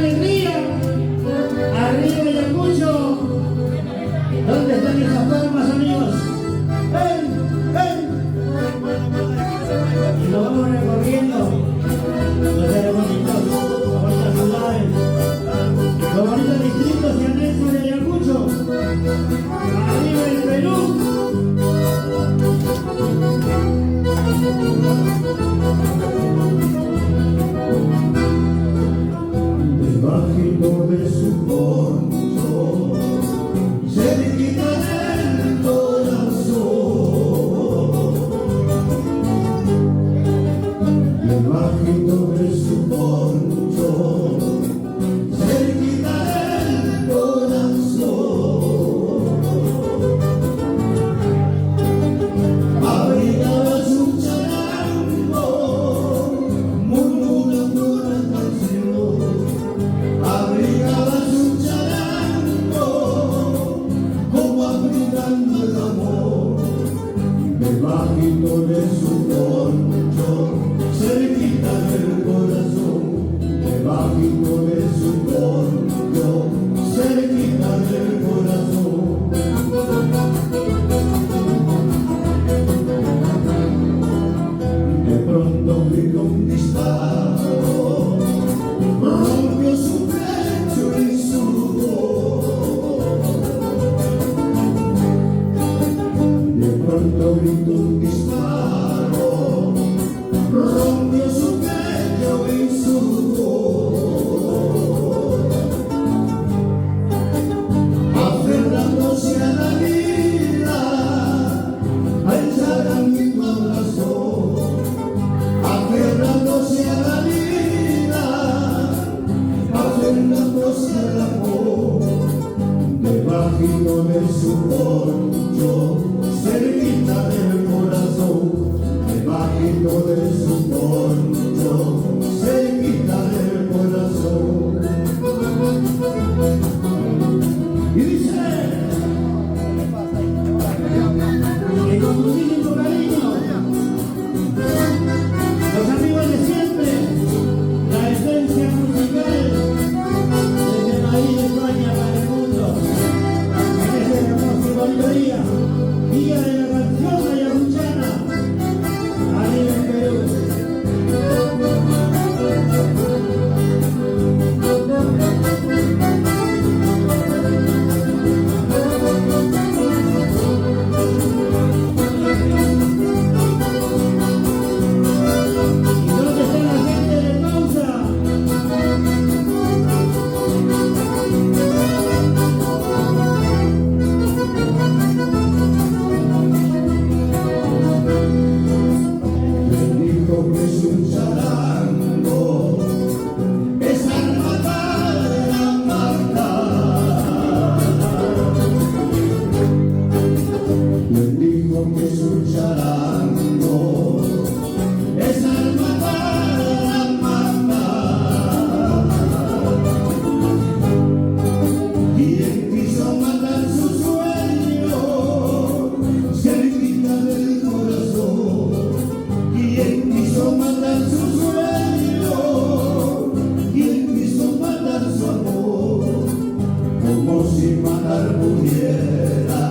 alegría. Arriba Ayacucho. ¿Dónde están esas palmas, amigos? ¡Ven! ¡Ven! Y nos vamos recorriendo los bonitos, las bonitas ciudades, los bonitos distritos y anexos de Ayacucho. Arriba el Perú. Debajo de su poncho, cerquita del corazón. Debajo de su poncho, cerquita del corazón. Abrigaba su charango, murmurando una canción. Abrigaba su charango, como abrigando el amor. Debajito de su poncho, cerquita del corazón. Debajito de su poncho, cerquita del corazón. De pronto gritó un disparo, rompió su pecho y su voz. De pronto gritó un disparo, rompió su pecho y su voz. Aferrándose a la vida, al charanguito abrazó. Aferrándose a la vida, aferrándose al amor. Debajito de su poncho, cerquita del corazón. Debajito de su poncho, cerquita del corazón. Y dice que con muchísimo cariño, los amigos de siempre, la esencia musical desde Madrid, España, para el mundo, en este hermoso y bonito día, día de la canción ayacuchana, arriba en Perú. ¿Y dónde está la gente de Pausa? Le dijo que es un charango, es alma para matar. Le dijo que es un charango, es alma para matar. Quien quiso matar su sueño, cerquita del corazón. Quien quiso matar su sueño, quien quiso matar su amor, como si matar pudiera.